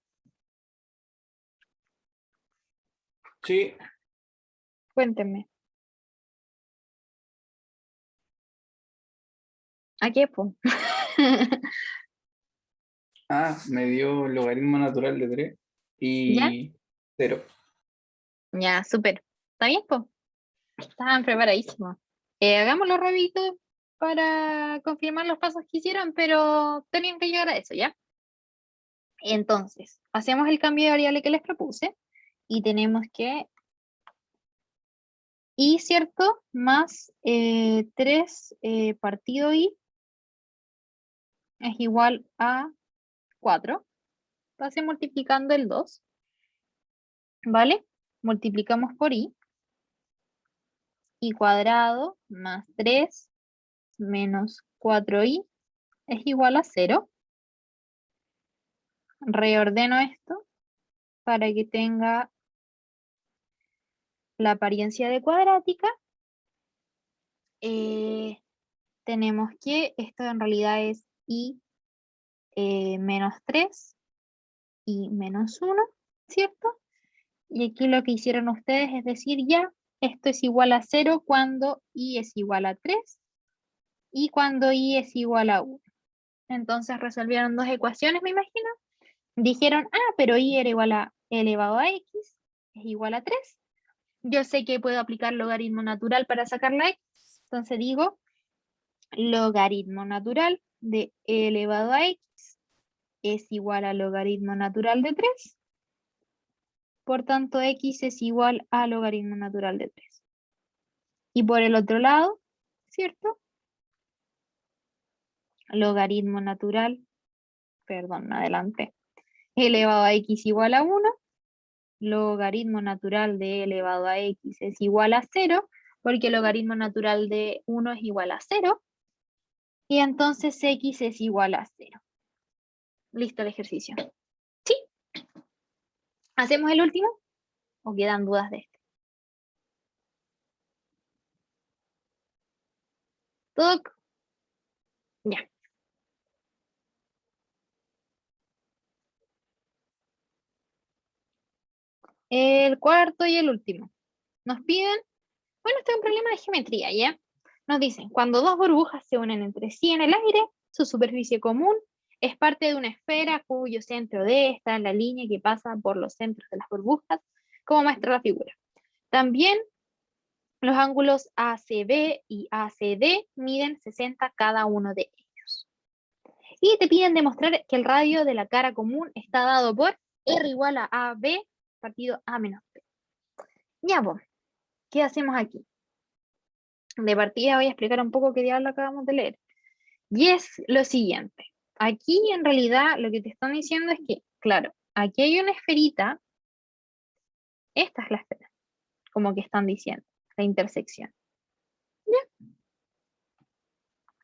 Sí, Cuéntenme. ¿A qué, po? me dio logaritmo natural de 3 ¿Ya? y 0. Ya, súper. ¿Está bien, po? Estaban preparadísimos. Hagámoslo rapidito para confirmar los pasos que hicieron, pero tenían que llegar a eso, ¿ya? Entonces, hacemos el cambio de variable que les propuse y tenemos que y, ¿cierto? Más 3 partido i es igual a 4. Pase multiplicando el 2, ¿vale? Multiplicamos por i cuadrado más 3 menos 4i es igual a 0. Reordeno esto para que tenga la apariencia de cuadrática. Tenemos que esto en realidad es i menos 3 y menos 1, ¿cierto? Y aquí lo que hicieron ustedes es decir, ya, esto es igual a 0 cuando i es igual a 3 y cuando i es igual a 1. Entonces resolvieron dos ecuaciones, me imagino. Dijeron, pero i era igual a elevado a x, es igual a 3. Yo sé que puedo aplicar logaritmo natural para sacar la x, entonces digo logaritmo natural de e elevado a x es igual a logaritmo natural de 3. Por tanto, x es igual a logaritmo natural de 3. Y por el otro lado, ¿cierto? Logaritmo natural, perdón, me adelanté, elevado a x igual a 1. Logaritmo natural de elevado a x es igual a 0, porque el logaritmo natural de 1 es igual a 0. Y entonces x es igual a 0. Listo el ejercicio. ¿Sí? ¿Hacemos el último? ¿O quedan dudas de este? ¿Todo? Ya. El cuarto y el último. Nos piden, bueno, este es un problema de geometría, ¿ya? Nos dicen, cuando dos burbujas se unen entre sí en el aire, su superficie común es parte de una esfera cuyo centro D está en la línea que pasa por los centros de las burbujas, como muestra la figura. También los ángulos ACB y ACD miden 60 cada uno de ellos. Y te piden demostrar que el radio de la cara común está dado por R igual a AB partido A menos B. Ya, pues, ¿qué hacemos aquí? De partida voy a explicar un poco qué diablo acabamos de leer. Y es lo siguiente. Aquí en realidad lo que te están diciendo es que, claro, aquí hay una esferita. Esta es la esfera, como que están diciendo, la intersección. ¿Ya?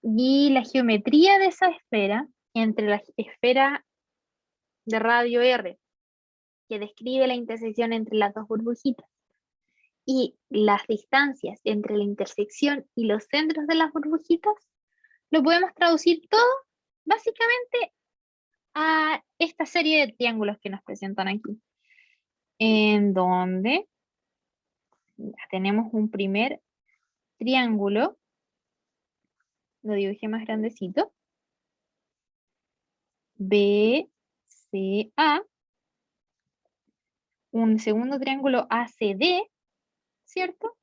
Y la geometría de esa esfera, entre la esfera de radio R, que describe la intersección entre las dos burbujitas, y las distancias entre la intersección y los centros de las burbujitas, lo podemos traducir todo básicamente a esta serie de triángulos que nos presentan aquí, en donde ya tenemos un primer triángulo, lo dibujé más grandecito, BCA, un segundo triángulo ACD, ¿cierto?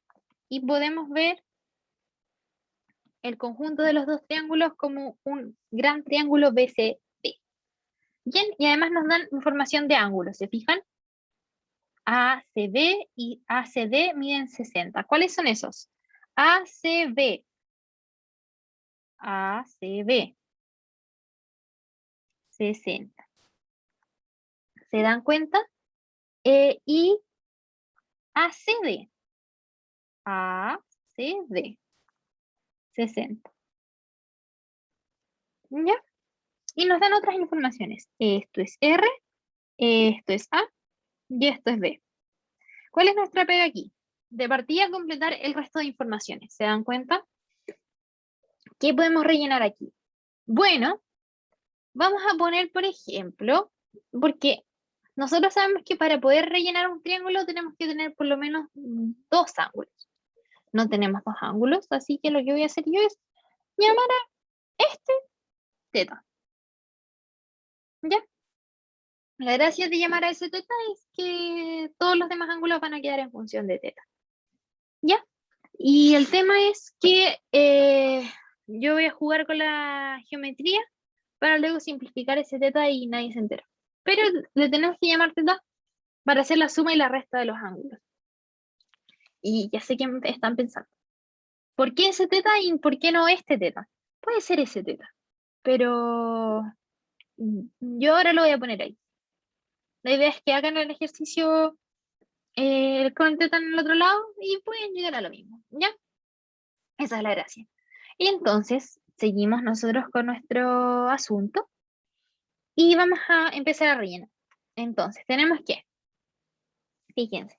Y podemos ver el conjunto de los dos triángulos como un gran triángulo BCD. Bien, y además nos dan información de ángulos, ¿se fijan? ACB y ACD miden 60. ¿Cuáles son esos? ACB. ACB. 60. ¿Se dan cuenta? Y ACD. ACD. 60. ¿Ya? Y nos dan otras informaciones. Esto es R, esto es A y esto es B. ¿Cuál es nuestra pega aquí? De partida completar el resto de informaciones. ¿Se dan cuenta? ¿Qué podemos rellenar aquí? Bueno, Vamos a poner, por ejemplo, porque nosotros sabemos que para poder rellenar un triángulo tenemos que tener por lo menos dos ángulos. No tenemos dos ángulos, así que lo que voy a hacer yo es llamar a este teta. ¿Ya? La gracia de llamar a ese teta es que todos los demás ángulos van a quedar en función de teta. ¿Ya? Y el tema es que yo voy a jugar con la geometría para luego simplificar ese teta y nadie se entera. Pero le tenemos que llamar teta para hacer la suma y la resta de los ángulos. Y ya sé que están pensando, ¿por qué ese teta y por qué no este teta? Puede ser ese teta, pero yo ahora lo voy a poner ahí. La idea es que hagan el ejercicio con el teta en el otro lado y pueden llegar a lo mismo, ¿ya? Esa es la gracia. Y entonces seguimos nosotros con nuestro asunto y vamos a empezar a rellenar. Entonces tenemos que, fíjense,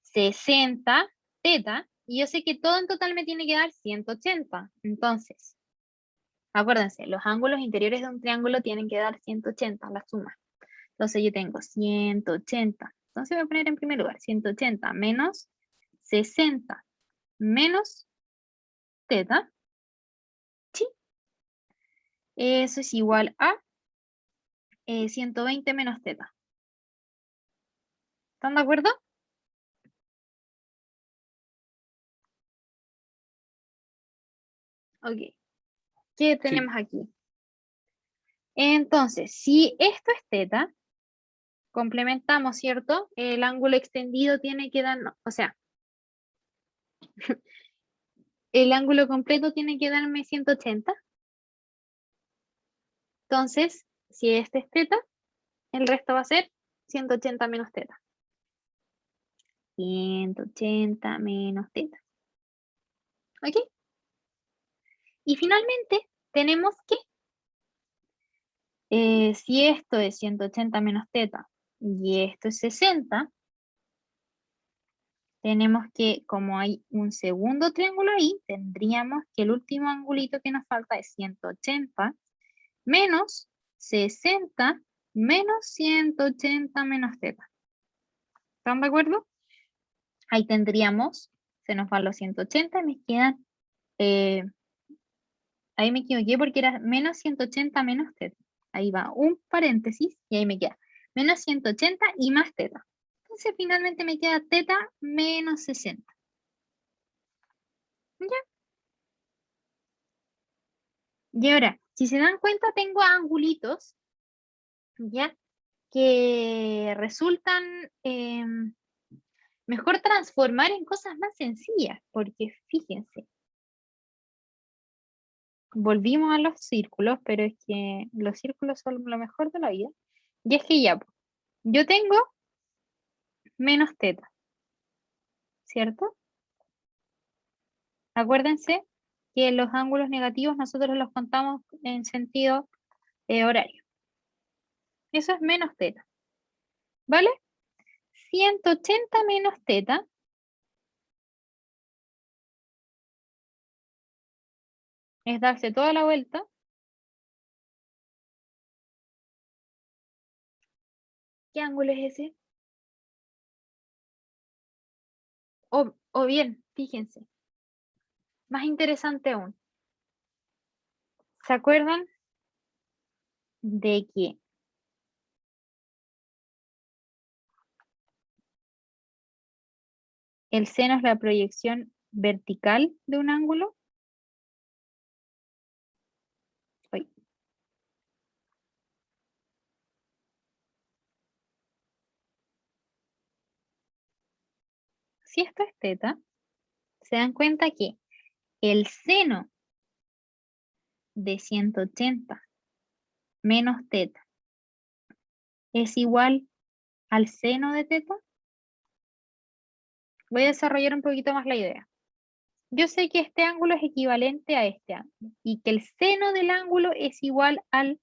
60 teta, y yo sé que todo en total me tiene que dar 180. Entonces, acuérdense, los ángulos interiores de un triángulo tienen que dar 180, la suma. Entonces yo tengo 180. Entonces voy a poner en primer lugar 180 menos 60 menos teta. ¿Sí? Eso es igual a 120 menos teta. ¿Están de acuerdo? Ok. ¿Qué tenemos aquí? Entonces, si esto es teta, complementamos, ¿cierto? El ángulo extendido tiene que dar, no, o sea, el ángulo completo tiene que darme 180. Entonces, si este es teta, el resto va a ser 180 menos teta. 180 menos teta. ¿Ok? Y finalmente tenemos que, si esto es 180 menos teta y esto es 60, tenemos que, como hay un segundo triángulo ahí, tendríamos que el último angulito que nos falta es 180 menos 60 menos 180 menos teta. ¿Están de acuerdo? Ahí tendríamos, se nos van los 180 y me quedan, ahí me equivoqué porque era menos 180 menos teta. Ahí va un paréntesis y ahí me queda menos 180 y más teta. Entonces finalmente me queda teta menos 60. ¿Ya? Y ahora, si se dan cuenta, tengo angulitos, ¿ya? Que resultan mejor transformar en cosas más sencillas, porque fíjense, volvimos a los círculos, pero es que los círculos son lo mejor de la vida. Y es que ya, yo tengo menos teta, ¿cierto? Acuérdense que los ángulos negativos nosotros los contamos en sentido horario. Eso es menos teta, ¿vale? 180 menos teta es darse toda la vuelta. ¿Qué ángulo es ese? O bien, fíjense, más interesante aún. ¿Se acuerdan de que el seno es la proyección vertical de un ángulo? Uy. Si esto es teta, se dan cuenta que el seno de 180 menos teta es igual al seno de teta. Voy a desarrollar un poquito más la idea. Yo sé que este ángulo es equivalente a este ángulo y que el seno del ángulo es igual al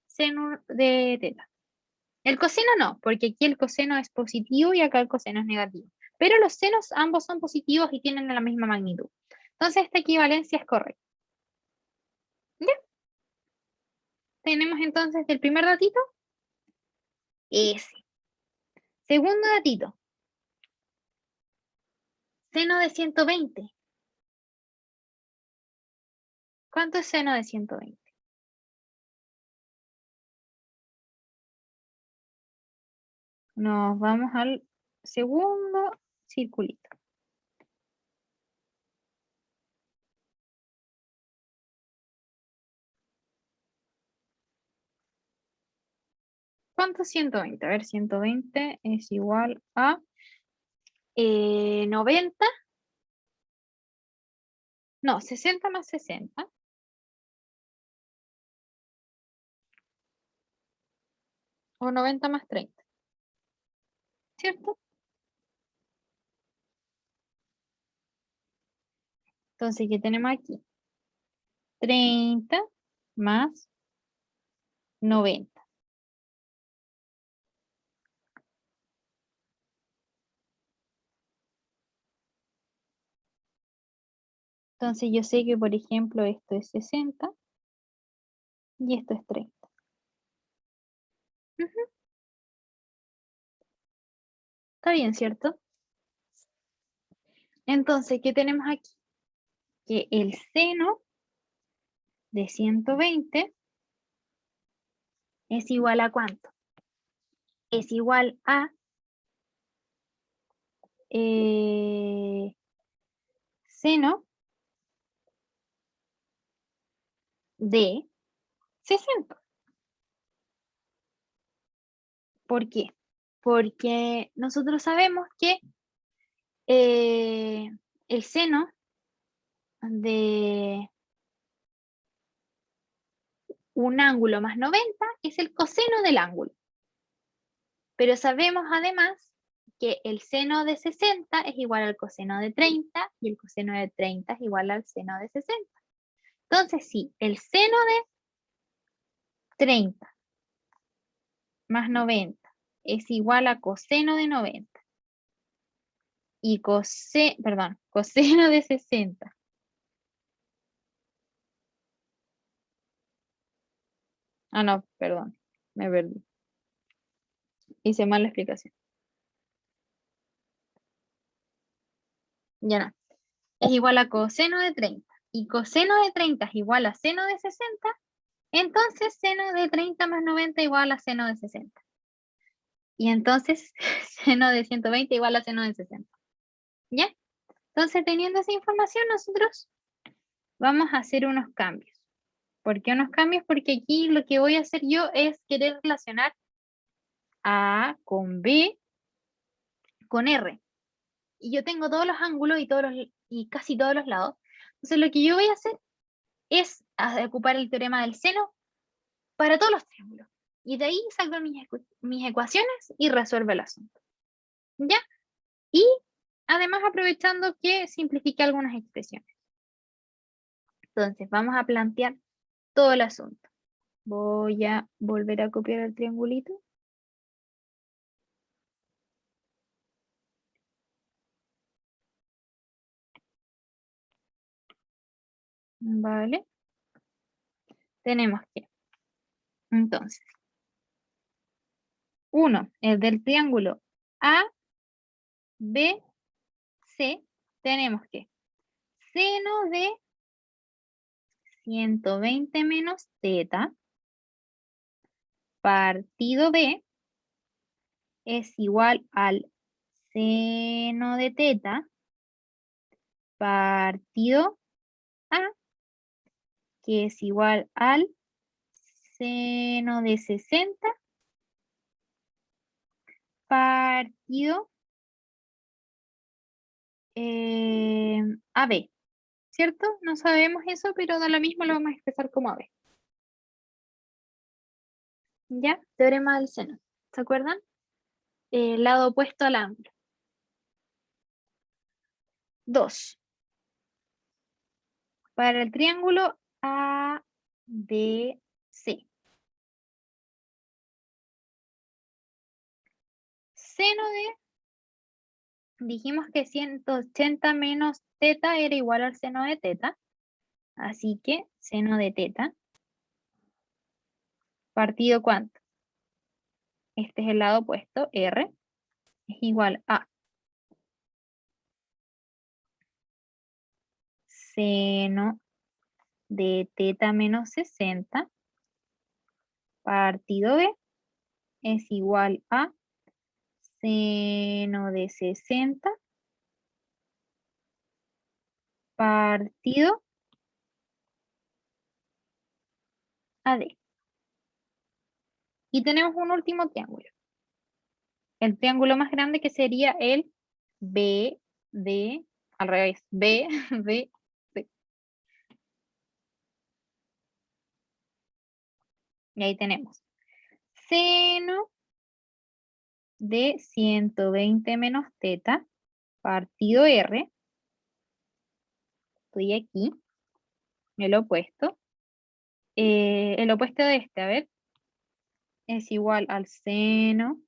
seno de teta. El coseno no, porque aquí el coseno es positivo y acá el coseno es negativo. Pero los senos ambos son positivos y tienen la misma magnitud. Entonces esta equivalencia es correcta. ¿Ya? tenemos entonces del primer datito? Ese. Segundo datito. Seno de 120. ¿Cuánto es seno de 120? Nos vamos al segundo circulito. ¿Cuánto es 120? A ver, 120 es igual a 90. No, 60 más 60. O 90 más 30. ¿Cierto? Entonces, ¿qué tenemos aquí? 30 más 90. Entonces yo sé que, por ejemplo, esto es 60 y esto es 30. Ujú. Está bien, ¿cierto? Entonces, ¿qué tenemos aquí? Que el seno de 120 es igual a ¿cuánto? Es igual a seno de 60. ¿Por qué? Porque nosotros sabemos que el seno de un ángulo más 90 es el coseno del ángulo. Pero sabemos además que el seno de 60 es igual al coseno de 30 y el coseno de 30 es igual al seno de 60. Entonces, sí, el seno de 30 más 90 es igual a coseno de 90 y coseno de 60. Ah, no, perdón, me perdí. Hice mal la explicación. Ya no. Es igual a coseno de 30 y coseno de 30 es igual a seno de 60, entonces seno de 30 más 90 igual a seno de 60. Y entonces seno de 120 igual a seno de 60. ¿Ya? Entonces, teniendo esa información, nosotros vamos a hacer unos cambios. ¿Por qué unos cambios? Porque aquí lo que voy a hacer yo es querer relacionar A con B con R. Y yo tengo todos los ángulos y casi todos los lados. Entonces, lo que yo voy a hacer es ocupar el teorema del seno para todos los triángulos. Y de ahí saco mis ecuaciones y resuelvo el asunto. ¿Ya? Y además aprovechando que simplifique algunas expresiones. Entonces, vamos a plantear todo el asunto. Voy a volver a copiar el triangulito. Vale. Tenemos que, entonces, uno es del triángulo ABC. Tenemos que seno de 120 menos teta partido B es igual al seno de teta partido A, que es igual al seno de 60 partido AB, ¿cierto? No sabemos eso, pero da lo mismo, lo vamos a expresar como AB. ¿Ya? Teorema del seno. ¿Se acuerdan? El lado opuesto al ángulo. 2. Para el triángulo ABC. Seno de, dijimos que 180 menos teta era igual al seno de teta. Así que seno de teta Partido ¿cuánto? Este es el lado opuesto, R, es igual a seno de teta menos 60 partido B es igual a seno de 60 partido AD. Y tenemos un último triángulo. El triángulo más grande que sería el BD, al revés, BD. Y ahí tenemos seno de 120 menos teta partido R. Estoy aquí, el opuesto. El opuesto de este, a ver, es igual al seno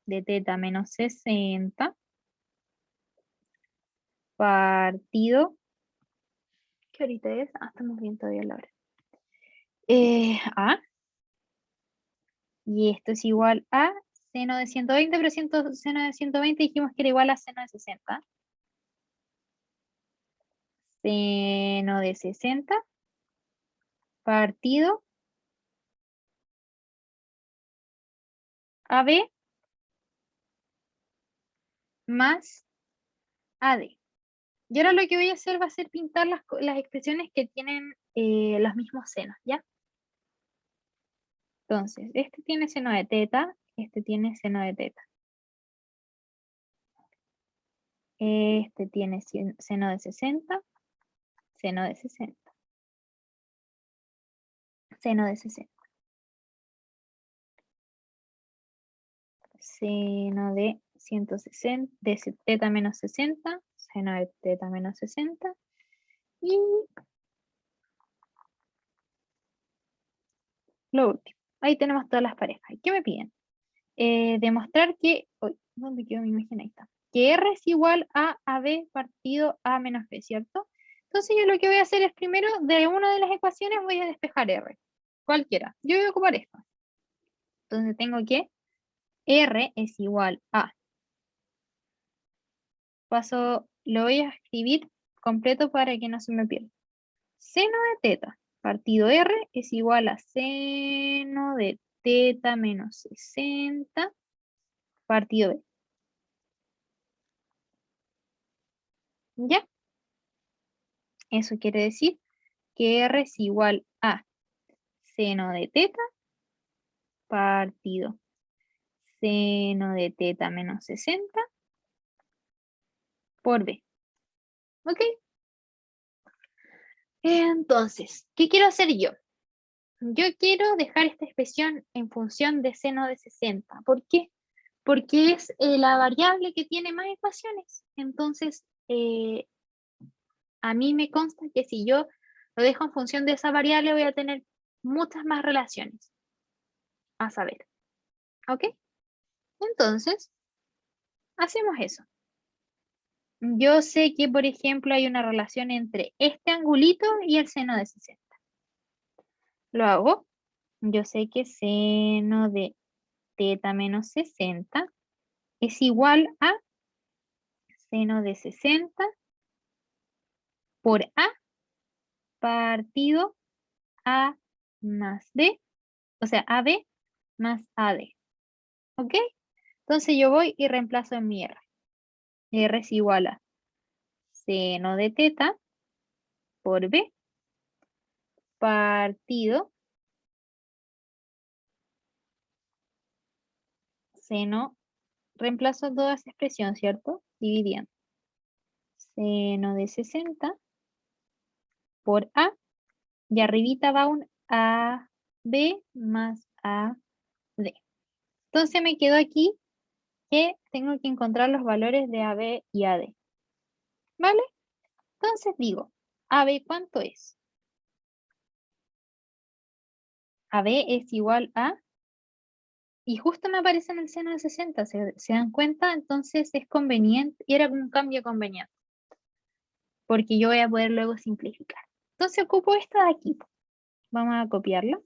de teta menos 60 partido, ¿qué ahorita es? Estamos bien todavía a la hora. A. Y esto es igual a seno de 120, pero seno de 120 dijimos que era igual a seno de 60. Seno de 60 partido AB más AD. Y ahora lo que voy a hacer va a ser pintar las expresiones que tienen los mismos senos, ¿ya? Entonces, este tiene seno de teta, este tiene seno de teta. Este tiene seno de 60, seno de 60. Seno de 60. Seno de 160, de teta menos 60, seno de teta menos 60. Y lo último. Ahí tenemos todas las parejas. ¿Qué me piden? Demostrar que, uy, ¿dónde quedó mi imagen? Ahí está. Que R es igual a AB partido A menos B, ¿cierto? Entonces yo lo que voy a hacer es primero, de una de las ecuaciones voy a despejar R. Cualquiera. Yo voy a ocupar esto. Entonces tengo que R es igual a. Lo voy a escribir completo para que no se me pierda. Seno de teta partido R es igual a seno de teta menos 60 partido B. ¿Ya? Eso quiere decir que R es igual a seno de teta partido seno de teta menos 60 por B. ¿Ok? Entonces, ¿qué quiero hacer yo? Yo quiero dejar esta expresión en función de seno de 60. ¿Por qué? Porque es la variable que tiene más ecuaciones. Entonces, a mí me consta que si yo lo dejo en función de esa variable voy a tener muchas más relaciones a saber. ¿Ok? Entonces, hacemos eso. Yo sé que, por ejemplo, hay una relación entre este angulito y el seno de 60. Lo hago. Yo sé que seno de teta menos 60 es igual a seno de 60 por A partido A más B, o sea, AB más AD. ¿Ok? Entonces yo voy y reemplazo en mi R. R es igual a seno de teta por B partido seno, reemplazo toda esa expresión, ¿cierto? Dividiendo. Seno de 60 por A y arribita va un AB más AD. Entonces me quedo aquí que tengo que encontrar los valores de AB y AD. ¿Vale? Entonces digo, AB, ¿cuánto es? AB es igual a, y justo me aparece en el seno de 60, ¿se dan cuenta? Entonces es conveniente, y era un cambio conveniente, porque yo voy a poder luego simplificar. Entonces ocupo esta de aquí. Vamos a copiarla.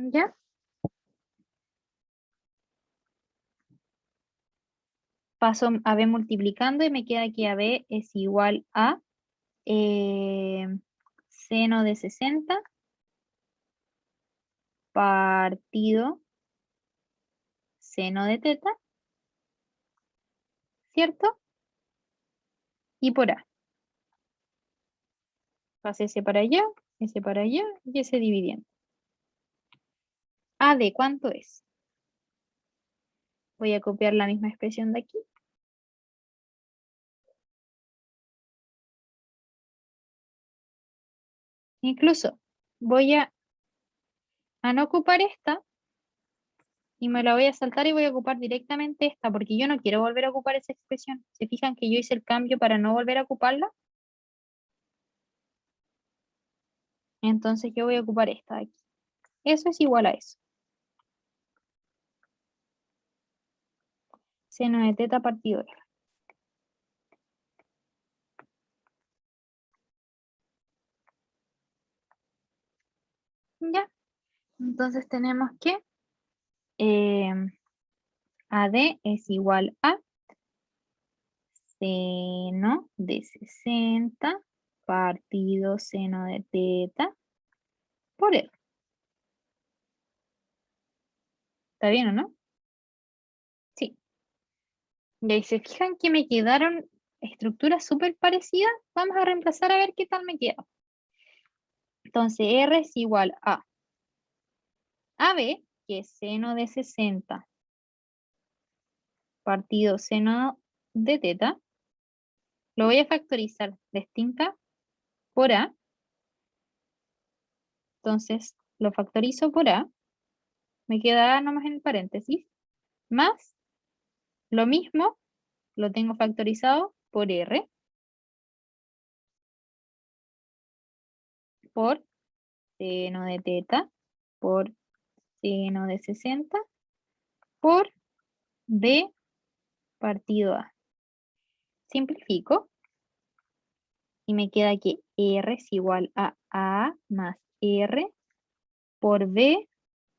¿Ya? Paso a B multiplicando y me queda que AB es igual a seno de 60 partido seno de teta, ¿cierto? Y por A. Pase ese para allá y ese dividiendo. ¿A de cuánto es? Voy a copiar la misma expresión de aquí. Incluso voy a no ocupar esta y me la voy a saltar y voy a ocupar directamente esta porque yo no quiero volver a ocupar esa expresión. ¿Se fijan que yo hice el cambio para no volver a ocuparla? Entonces yo voy a ocupar esta de aquí. Eso es igual a eso. Seno de teta partido R. Ya. Entonces tenemos que AD es igual a seno de 60 partido seno de teta por R. ¿Está bien o no? Sí. Y ahí se fijan que me quedaron estructuras súper parecidas. Vamos a reemplazar a ver qué tal me queda. Entonces R es igual a AB, que es seno de 60 partido seno de teta. Lo voy a factorizar distinta por A. Entonces lo factorizo por A. Me queda A nomás en el paréntesis. Más lo mismo lo tengo factorizado por R. Por seno de teta. Por seno de 60. Por B partido A. Simplifico. Y me queda que R es igual a A más R por B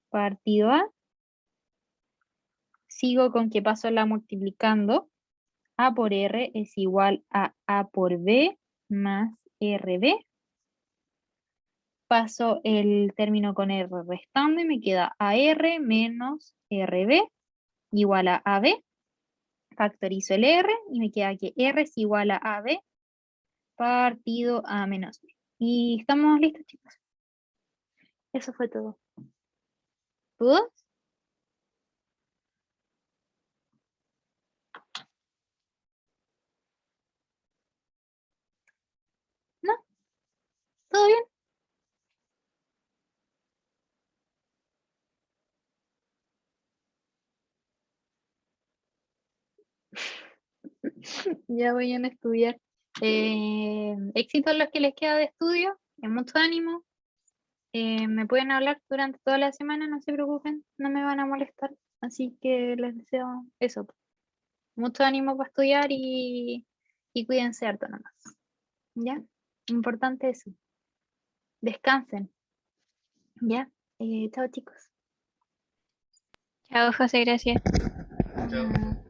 partido A. Sigo con que paso la multiplicando. A por R es igual a A por B más RB. Paso el término con R restando y me queda AR menos RB igual a AB. Factorizo el R y me queda que R es igual a AB partido A menos B. Y estamos listos, chicos. Eso fue todo. ¿Dudas? ¿No? ¿Todo bien? Ya vayan a estudiar. Éxito a los que les queda de estudio. Mucho ánimo. Me pueden hablar durante toda la semana, no se preocupen, no me van a molestar. Así que les deseo eso. Mucho ánimo para estudiar y cuídense harto nomás. ¿Ya? Importante eso. Descansen. ¿Ya? Chao, chicos. Chao, José, gracias. Ah.